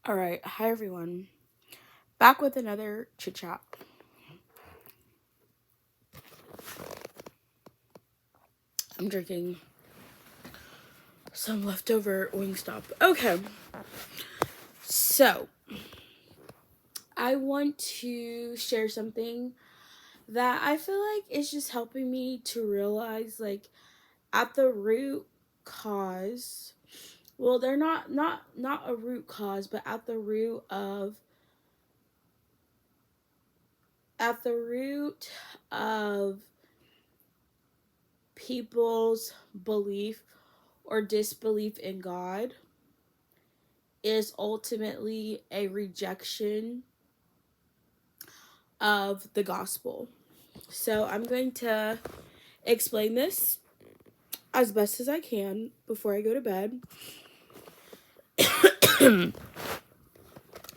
Alright, hi everyone. Back with another chit chat. I'm drinking some leftover Wingstop. Okay, so I want to share something that I feel like is just helping me to realize, like, at the root cause. Well, they're not a root cause, but at the root of people's belief or disbelief in God is ultimately a rejection of the gospel. So I'm going to explain this as best as I can before I go to bed.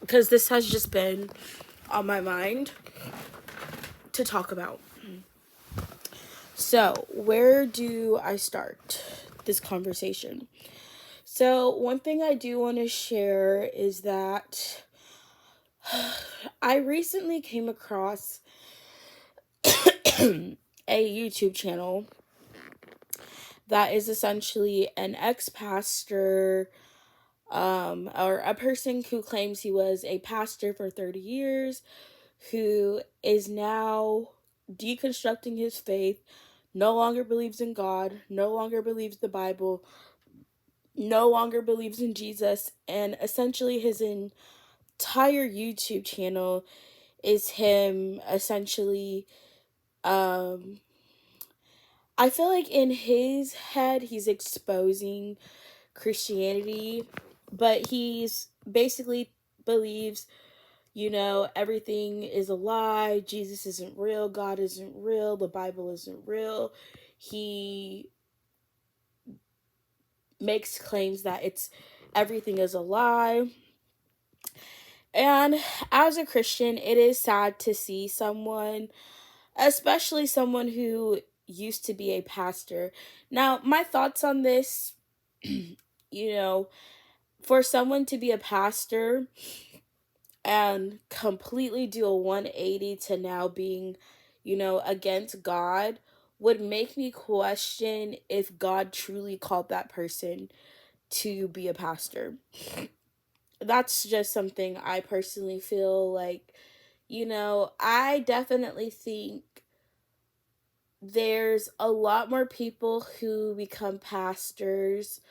Because this has just been on my mind to talk about. So, where do I start this conversation? So, one thing I do want to share is that I recently came across a YouTube channel that is essentially an ex-pastor, or a person who claims he was a pastor for 30 years, who is now deconstructing his faith, no longer believes in God, no longer believes the Bible, no longer believes in Jesus, and essentially his entire YouTube channel is him essentially, I feel like in his head he's exposing Christianity, but he's basically believes, everything is a lie, Jesus isn't real, God isn't real, the Bible isn't real. He makes claims that everything is a lie. And as a Christian, it is sad to see someone, especially someone who used to be a pastor. Now, my thoughts on this, for someone to be a pastor and completely do a 180 to now being, against God would make me question if God truly called that person to be a pastor. That's just something I personally feel like, I definitely think there's a lot more people who become pastors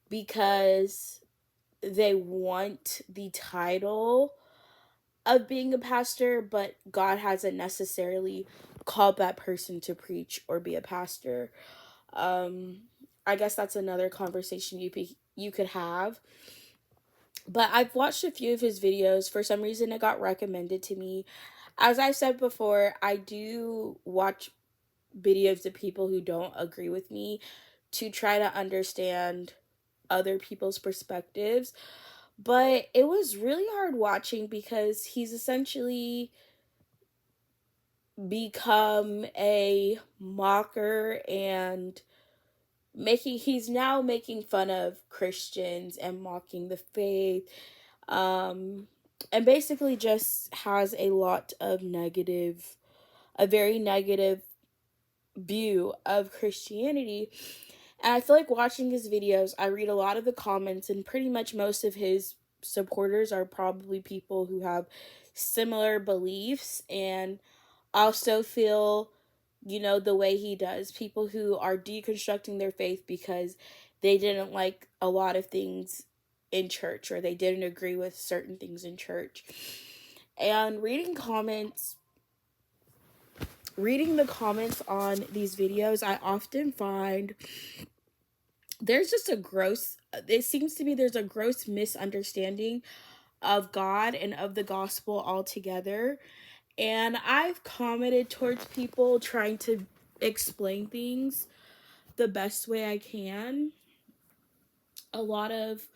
because they want the title of being a pastor, but God hasn't necessarily called that person to preach or be a pastor. I guess that's another conversation you could have. But I've watched a few of his videos. For some reason, it got recommended to me. As I said before, I do watch videos of people who don't agree with me to try to understand other people's perspectives. But it was really hard watching because he's essentially become a mocker and he's now making fun of Christians and mocking the faith, and basically just has a very negative view of Christianity. And I feel like watching his videos, I read a lot of the comments, and pretty much most of his supporters are probably people who have similar beliefs and also feel, the way he does. People who are deconstructing their faith because they didn't like a lot of things in church, or they didn't agree with certain things in church. And reading the comments on these videos, I often find it seems to be there's a gross misunderstanding of God and of the gospel altogether. And I've commented towards people trying to explain things the best way I can. A lot of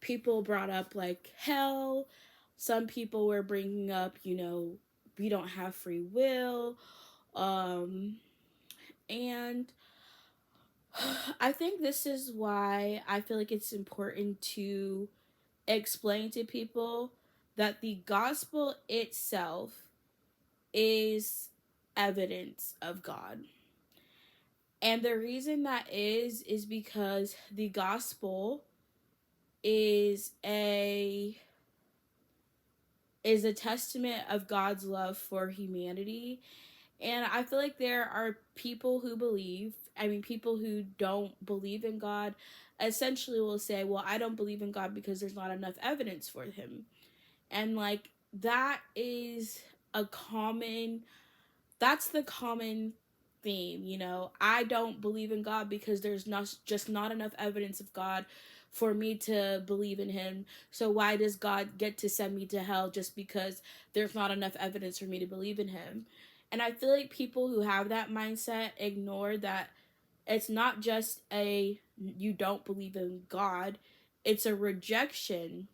people brought up like hell. Some people were bringing up, we don't have free will. And I think this is why I feel like it's important to explain to people that the gospel itself is evidence of God. And the reason that is because the gospel is a testament of God's love for humanity. And I feel like there are people who people who don't believe in God essentially will say, well, I don't believe in God because there's not enough evidence for him. And like that is a common that's the common theme, you know. I don't believe in God because there's not enough evidence of God for me to believe in him. So why does God get to send me to hell just because there's not enough evidence for me to believe in him? And I feel like people who have that mindset ignore that it's not just a you don't believe in God, it's a rejection.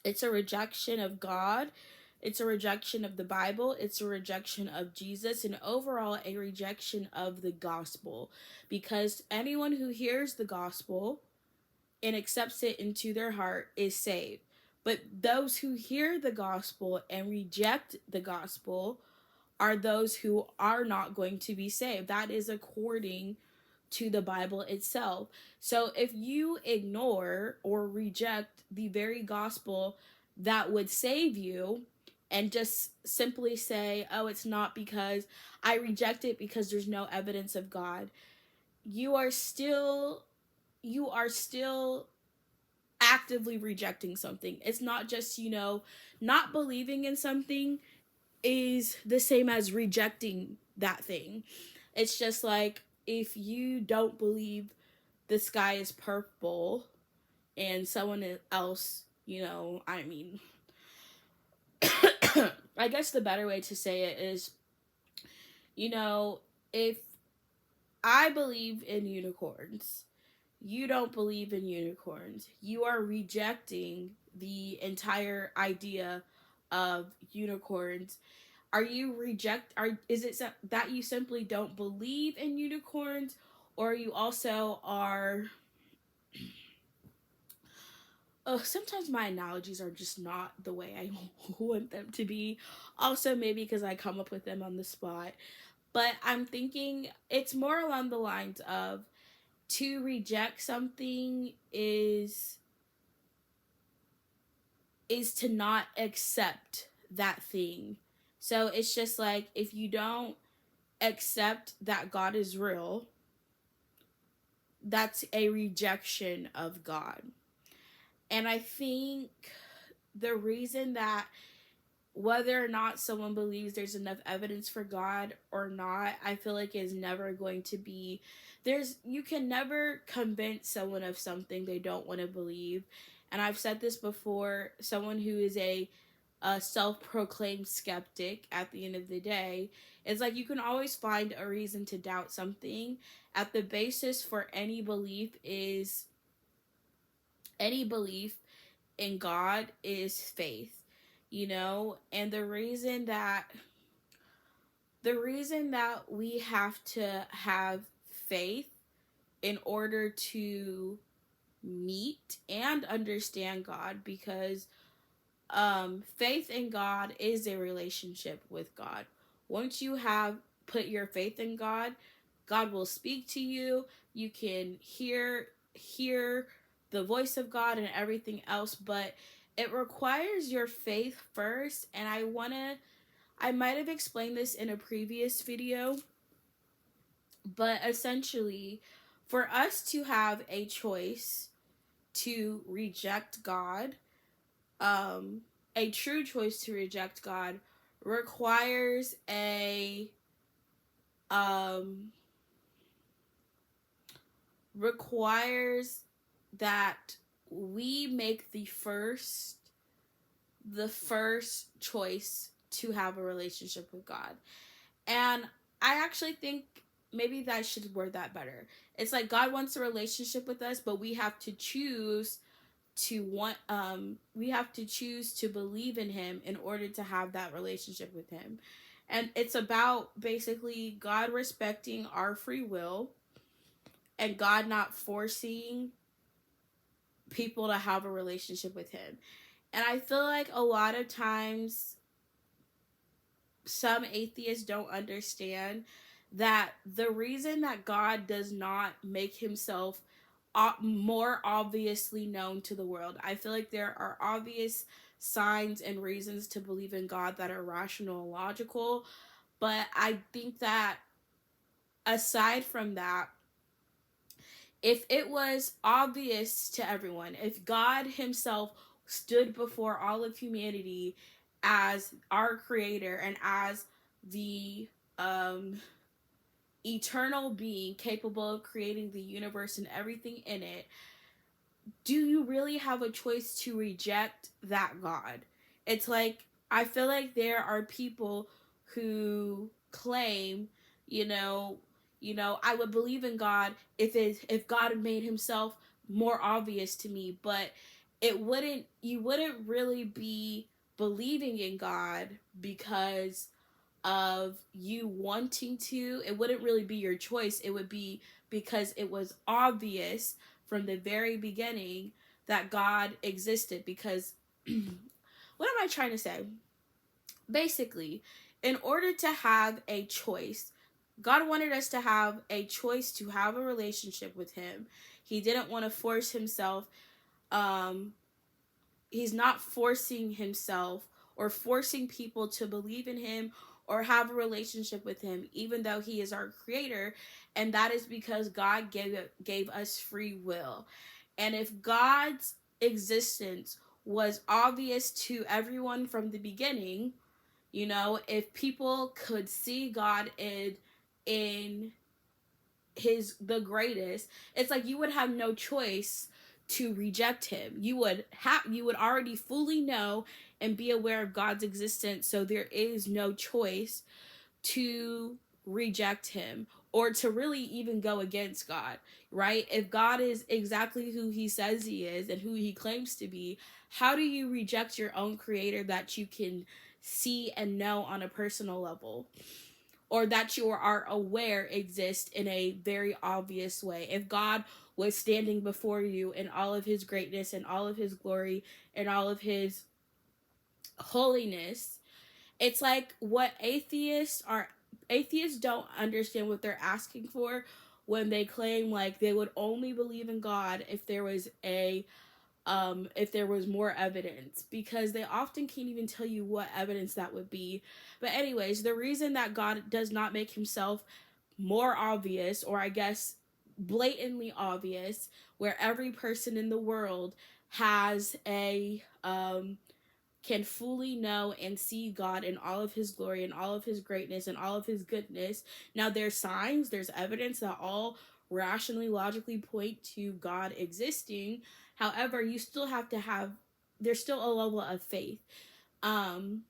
It's a rejection of God. It's a rejection of the Bible. It's a rejection of Jesus, and overall, a rejection of the gospel. Because anyone who hears the gospel and accepts it into their heart is saved. But those who hear the gospel and reject the gospel are those who are not going to be saved. That is according to the Bible itself. So if you ignore or reject the very gospel that would save you and just simply say, oh, it's not because I reject it because there's no evidence of God, you are still actively rejecting something. It's not just, not believing in something is the same as rejecting that thing. It's just like if you don't believe the sky is purple and someone else, I guess the better way to say it is, if I believe in unicorns, you don't believe in unicorns. You are rejecting the entire idea of unicorns. Is it that you simply don't believe in unicorns, or you also are sometimes my analogies are just not the way I want them to be. Also, maybe because I come up with them on the spot. But I'm thinking it's more along the lines of to reject something is to not accept that thing. So it's just like if you don't accept that God is real, that's a rejection of God. And I think the reason that whether or not someone believes there's enough evidence for God or not, I feel like is never going to be you can never convince someone of something they don't want to believe. And I've said this before, someone who is a self-proclaimed skeptic at the end of the day, it's like you can always find a reason to doubt something. At the basis for any belief in God is faith, and the reason that we have to have faith in order to meet and understand God, because faith in God is a relationship with God. Once you have put your faith in God, God will speak to you. You can hear the voice of God and everything else, but it requires your faith first. And I might have explained this in a previous video, but essentially, for us to have a choice to reject God, a true choice to reject God requires requires that we make the first choice to have a relationship with God. And I actually think maybe that should word that better. It's like God wants a relationship with us, but we have to choose to believe in him in order to have that relationship with him. And it's about basically God respecting our free will and God not forcing people to have a relationship with him. And I feel like a lot of times some atheists don't understand that the reason that God does not make himself more obviously known to the world. I feel like there are obvious signs and reasons to believe in God that are rational and logical, but I think that aside from that, if it was obvious to everyone, if God himself stood before all of humanity as our creator and as the eternal being capable of creating the universe and everything in it, do you really have a choice to reject that God? It's like, I feel like there are people who claim, you know, I would believe in God if God made himself more obvious to me, but you wouldn't really be believing in God because of you wanting to. It wouldn't really be your choice. It would be because it was obvious from the very beginning that God existed. Because what am I trying to say? Basically, in order to have a choice, God wanted us to have a choice to have a relationship with him. He didn't want to force himself. He's not forcing himself or forcing people to believe in him or have a relationship with him, even though he is our creator. And that is because God gave us free will. And if God's existence was obvious to everyone from the beginning, if people could see God in the greatest, it's like you would have no choice to reject him. You would already fully know and be aware of God's existence, so there is no choice to reject him or to really even go against God, right? If God is exactly who he says he is and who he claims to be, how do you reject your own creator that you can see and know on a personal level, or that you are aware exist in a very obvious way? If God was standing before you in all of his greatness and all of his glory and all of his holiness, it's like what atheists don't understand what they're asking for when they claim like they would only believe in God if there was more evidence, because they often can't even tell you what evidence that would be. But anyways, the reason that God does not make himself more obvious, or I guess blatantly obvious, where every person in the world has a can fully know and see God in all of his glory and all of his greatness and all of his goodness. Now there's signs, there's evidence that all rationally, logically point to God existing. However, you still have to have, there's still a level of faith to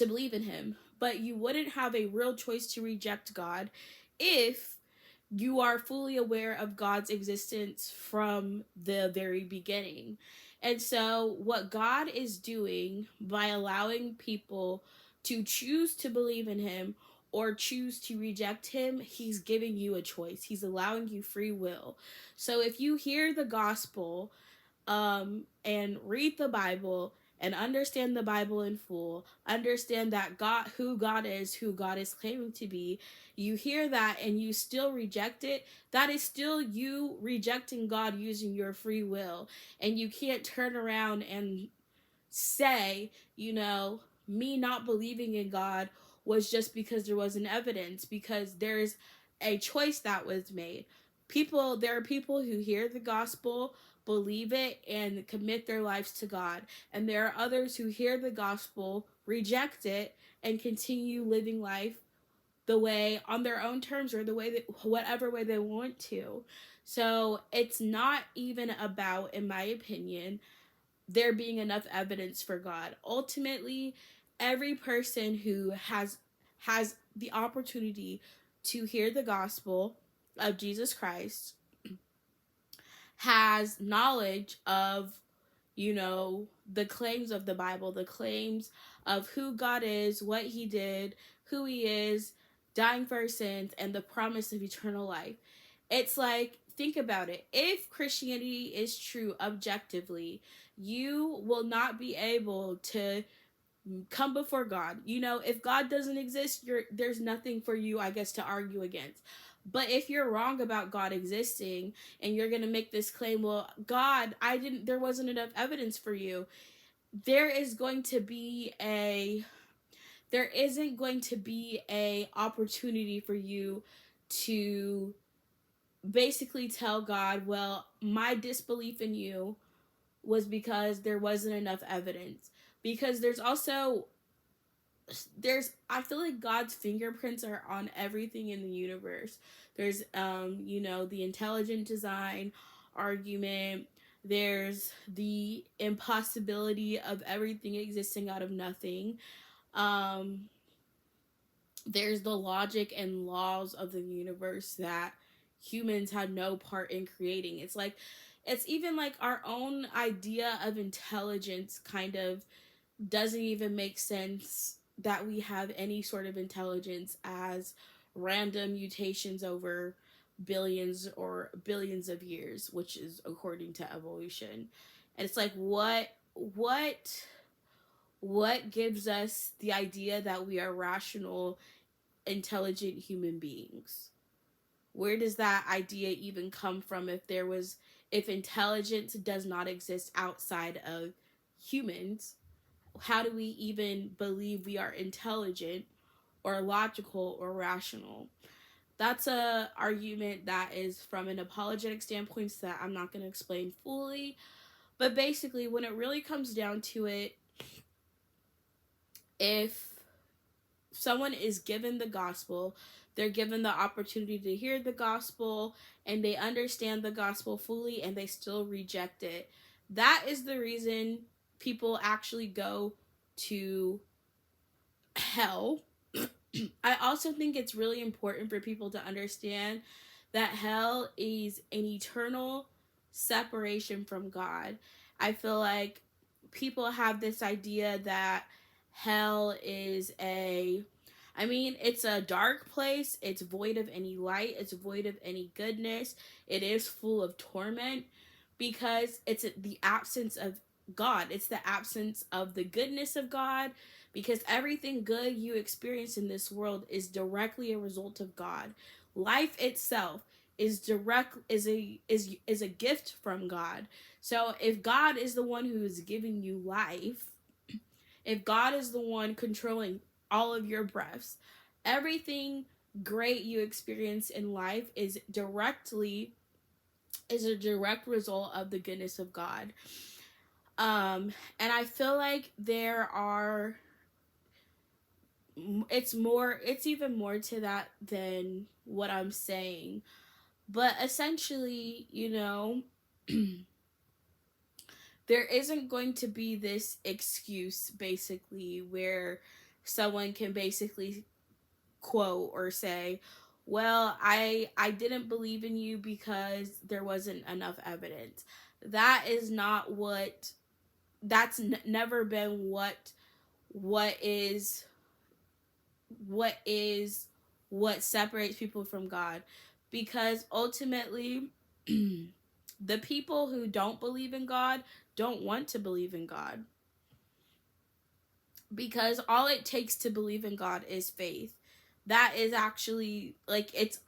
believe in him. But you wouldn't have a real choice to reject God if you are fully aware of God's existence from the very beginning. And so, what God is doing by allowing people to choose to believe in him or choose to reject him, he's giving you a choice. He's allowing you free will. So, if you hear the gospel and read the Bible and understand the Bible in full, understand that who God is claiming to be, you hear that and you still reject it, that is still you rejecting God using your free will. And you can't turn around and say, me not believing in God was just because there wasn't evidence, because there's a choice that was made. There are people who hear the gospel, believe it, and commit their lives to God. And there are others who hear the gospel, reject it, and continue living life the way on their own terms, or the way that whatever way they want to. So it's not even about, in my opinion, there being enough evidence for God. Ultimately, every person who has the opportunity to hear the gospel of Jesus Christ has knowledge of, the claims of the Bible, the claims of who God is, what he did, who he is, dying for our sins, and the promise of eternal life. It's like, think about it. If Christianity is true objectively, you will not be able to come before God. You know, if God doesn't exist, there's nothing for you, I guess, to argue against. But if you're wrong about God existing and you're going to make this claim, well, God, there wasn't enough evidence for you. There is going to be a there isn't going to be a opportunity for you to basically tell God, well, my disbelief in you was because there wasn't enough evidence. Because I feel like God's fingerprints are on everything in the universe. There's the intelligent design argument. There's the impossibility of everything existing out of nothing. Um there's the logic and laws of the universe that humans had no part in creating. It's even like our own idea of intelligence kind of doesn't even make sense, that we have any sort of intelligence as random mutations over billions or billions of years, which is according to evolution. And it's like, what gives us the idea that we are rational, intelligent human beings? Where does that idea even come from if intelligence does not exist outside of humans? How do we even believe we are intelligent or logical or rational? That's a argument that is from an apologetic standpoint that I'm not going to explain fully. But basically, when it really comes down to it, if someone is given the gospel, they're given the opportunity to hear the gospel, and they understand the gospel fully, and they still reject it. That is the reason people actually go to hell. I also think it's really important for people to understand that hell is an eternal separation from God. I feel like people have this idea that hell is it's a dark place. It's void of any light. It's void of any goodness. It is full of torment because it's the absence of God. It's the absence of the goodness of God, because everything good you experience in this world is directly a result of God. Life itself is a gift from God. So if God is the one who is giving you life, if God is the one controlling all of your breaths, everything great you experience in life is a direct result of the goodness of God. And I feel like it's even more to that than what I'm saying. But essentially, there isn't going to be this excuse basically where someone can basically quote or say, well, I didn't believe in you because there wasn't enough evidence. That is not never been what separates people from God. Because ultimately, the people who don't believe in God don't want to believe in God. Because all it takes to believe in God is faith. That is actually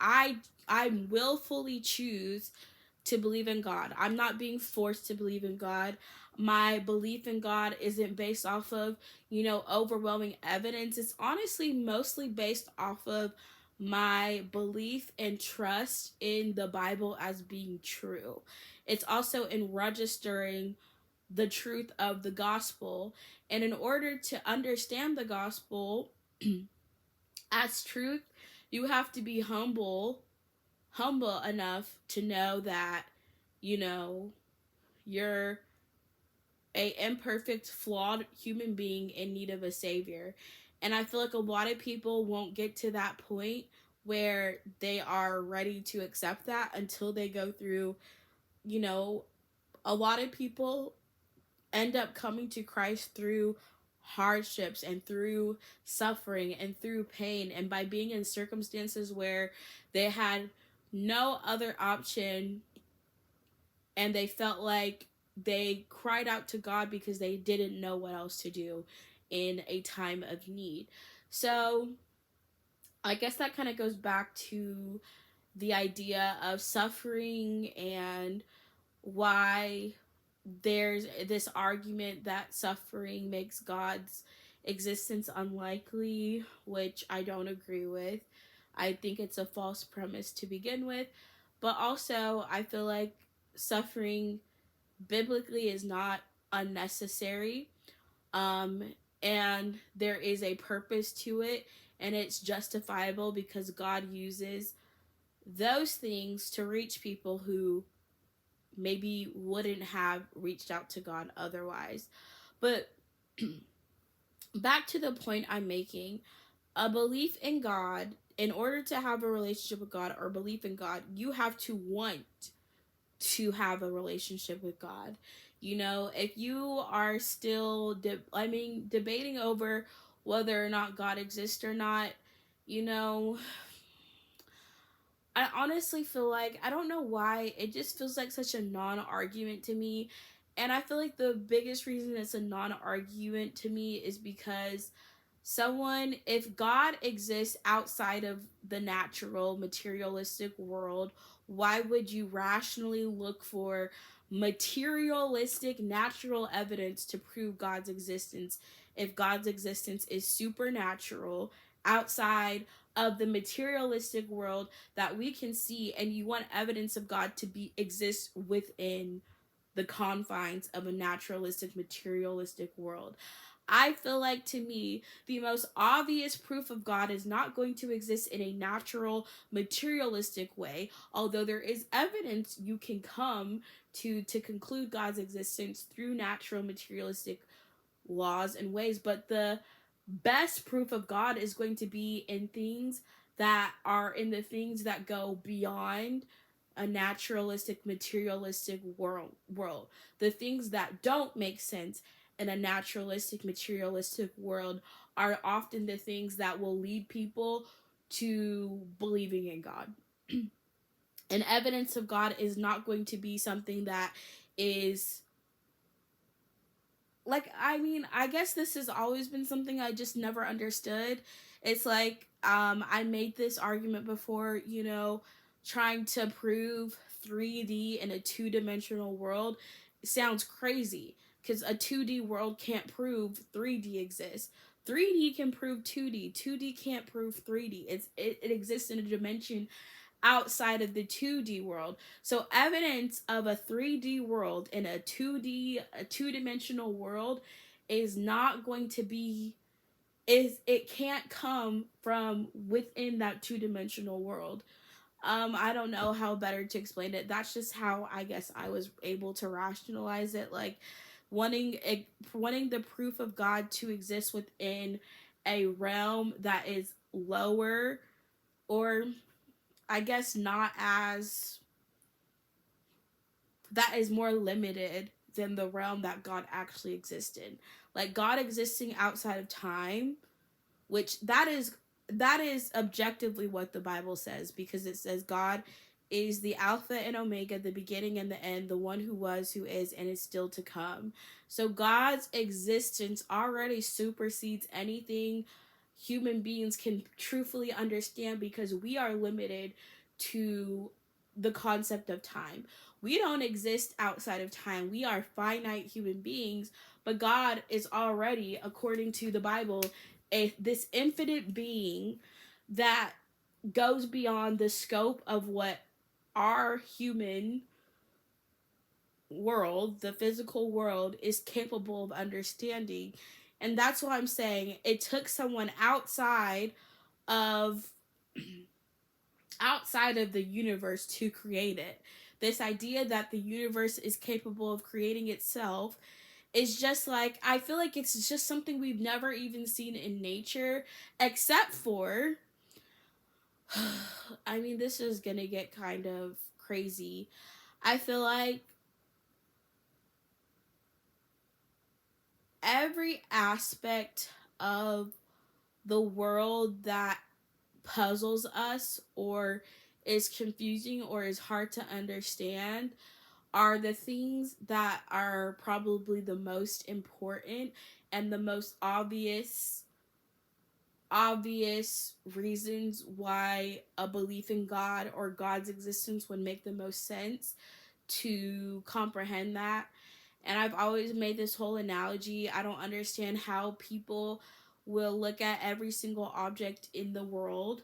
I willfully choose to believe in God. I'm not being forced to believe in God. My belief in God isn't based off of, overwhelming evidence. It's honestly mostly based off of my belief and trust in the Bible as being true. It's also in registering the truth of the gospel. And in order to understand the gospel as truth, you have to be humble enough to know that, you're a imperfect, flawed human being in need of a savior. And I feel like a lot of people won't get to that point where they are ready to accept that until they go through, a lot of people end up coming to Christ through hardships and through suffering and through pain, and by being in circumstances where they had no other option, and they felt like they cried out to God because they didn't know what else to do in a time of need. So I guess that kind of goes back to the idea of suffering and why there's this argument that suffering makes God's existence unlikely, which I don't agree with. I think it's a false premise to begin with. But also, I feel like suffering biblically is not unnecessary. Um, and there is a purpose to it, and it's justifiable because God uses those things to reach people who maybe wouldn't have reached out to God otherwise. But back to the point I'm making, a belief in God, in order to have a relationship with God or belief in God, you have to want to have a relationship with God. You know, if you are still debating over whether or not God exists or not, you know, I honestly feel like, I don't know why, it just feels like such a non argument to me. And I feel like the biggest reason it's a non argument to me is because if God exists outside of the natural materialistic world, why would you rationally look for materialistic natural evidence to prove God's existence if God's existence is supernatural, outside of the materialistic world that we can see, and you want evidence of God to be exist within the confines of a naturalistic materialistic world? I feel like, to me, the most obvious proof of God is not going to exist in a natural, materialistic way, although there is evidence you can come to conclude God's existence through natural, materialistic laws and ways. But the best proof of God is going to be in the things that go beyond a naturalistic, materialistic world. The things that don't make sense in a naturalistic, materialistic world are often the things that will lead people to believing in God. And evidence of God is not going to be something that is like, I mean, I guess this has always been something I just never understood. It's like, I made this argument before, trying to prove 3D in a two-dimensional world sounds crazy because a 2D world can't prove 3D exists. 3D can prove 2D. 2D can't prove 3D. It exists in a dimension outside of the 2D world. So evidence of a 3D world in a two-dimensional world is not going to be it can't come from within that two-dimensional world. I don't know how better to explain it. That's just how I guess I was able to rationalize it, like wanting the proof of God to exist within a realm that is lower, or I guess not as, that is more limited than the realm that God actually existed. Like God existing outside of time, which that is objectively what the Bible says, because it says God is the Alpha and Omega, the beginning and the end, the one who was, who is, and is still to come. So God's existence already supersedes anything human beings can truthfully understand, because we are limited to the concept of time. We don't exist outside of time. We are finite human beings, but God is already, according to the Bible, this infinite being that goes beyond the scope of what our human world, the physical world, is capable of understanding. And that's why I'm saying it took someone of outside of the universe to create it. This idea that the universe is capable of creating itself is just like, I feel like it's just something we've never even seen in nature, except for I mean, this is gonna get kind of crazy. I feel like every aspect of the world that puzzles us or is confusing or is hard to understand are the things that are probably the most important and the most obvious reasons why a belief in God or God's existence would make the most sense to comprehend that. And I've always made this whole analogy. I don't understand how people will look at every single object in the world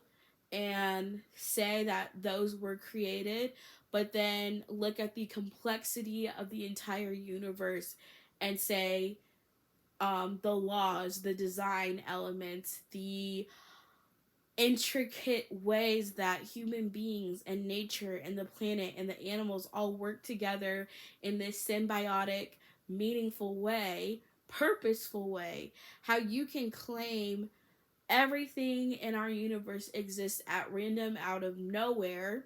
and say that those were created, but then look at the complexity of the entire universe and say the laws, the design elements, the intricate ways that human beings and nature and the planet and the animals all work together in this symbiotic, meaningful way, purposeful way. How you can claim everything in our universe exists at random out of nowhere,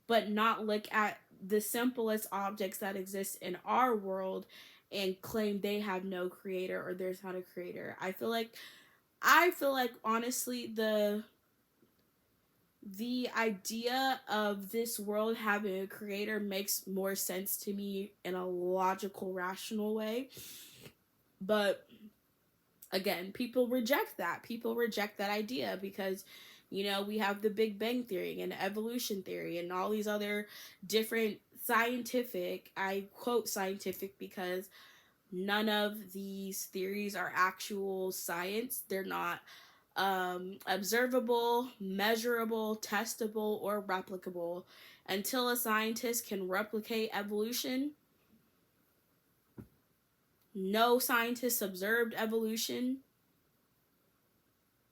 but not look at the simplest objects that exist in our world and claim they have no creator or there's not a creator. I feel like honestly the idea of this world having a creator makes more sense to me in a logical, rational way. But again, people reject that. People reject that idea because, we have the Big Bang Theory and evolution theory and all these other different scientific, I quote scientific because none of these theories are actual science. They're not observable, measurable, testable, or replicable. Until a scientist can replicate evolution, no scientist observed evolution,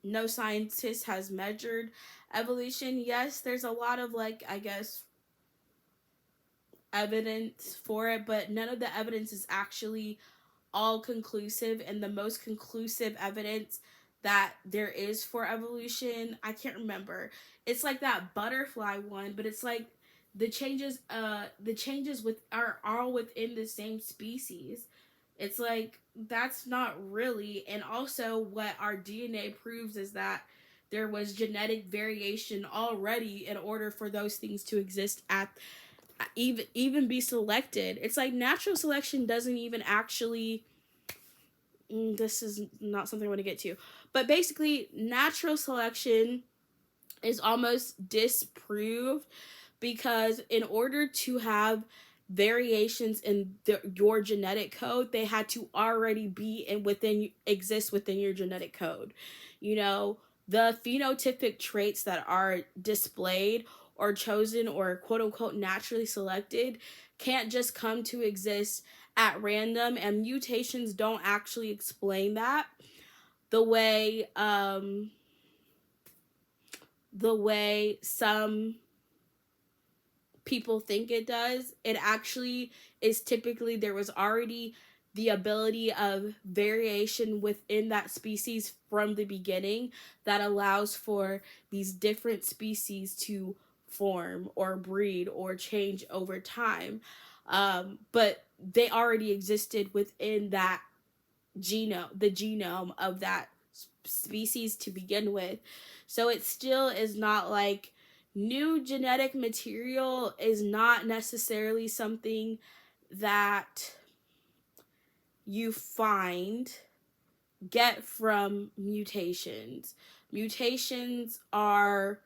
no scientist has measured evolution. Yes, there's a lot of, like, I guess, evidence for it, but none of the evidence is actually all conclusive. And the most conclusive evidence that there is for evolution, I can't remember, it's like that butterfly one, but it's like the changes with are all within the same species. It's like that's not really. And also what our DNA proves is that there was genetic variation already in order for those things to exist at even be selected. It's like natural selection doesn't even actually, this is not something I want to get to, but basically natural selection is almost disproved because in order to have variations in your genetic code, they had to already be and within exist within your genetic code. The phenotypic traits that are displayed or chosen or quote unquote naturally selected can't just come to exist at random, and mutations don't actually explain that the way some people think it does. It actually is typically there was already the ability of variation within that species from the beginning that allows for these different species to form or breed or change over time. But they already existed within that the genome of that species to begin with. So it still is not like new genetic material is not necessarily something that you get from mutations. Mutations are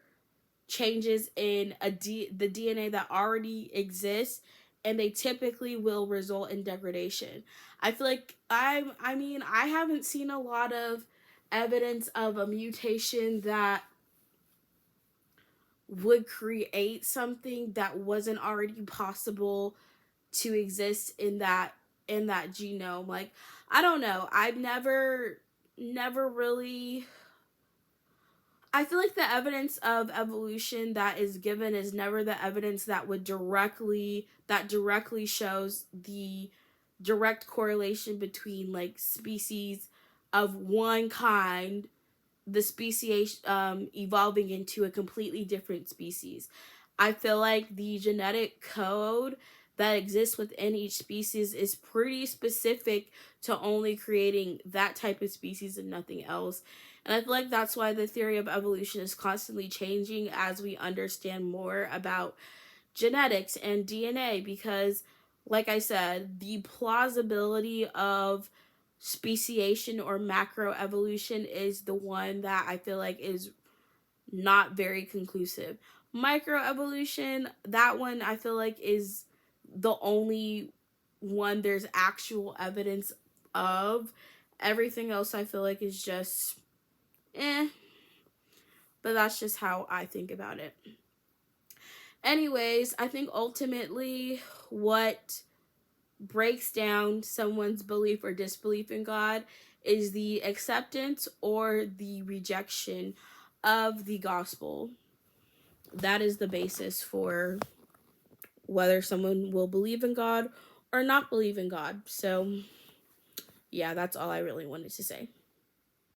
changes in the DNA that already exists, and they typically will result in degradation. I feel like I haven't seen a lot of evidence of a mutation that would create something that wasn't already possible to exist in that genome. Like, I don't know. I've never really, I feel like the evidence of evolution that is given is never the evidence that directly shows the direct correlation between like species of one kind, the species evolving into a completely different species. I feel like the genetic code that exists within each species is pretty specific to only creating that type of species and nothing else. And I feel like that's why the theory of evolution is constantly changing as we understand more about genetics and DNA, because, like I said, the plausibility of speciation or macroevolution is the one that I feel like is not very conclusive. Microevolution, that one I feel like is the only one there's actual evidence of. Everything else I feel like is just eh, but that's just how I think about it. Anyways, I think ultimately what breaks down someone's belief or disbelief in God is the acceptance or the rejection of the gospel. That is the basis for whether someone will believe in God or not believe in God. So, yeah, that's all I really wanted to say.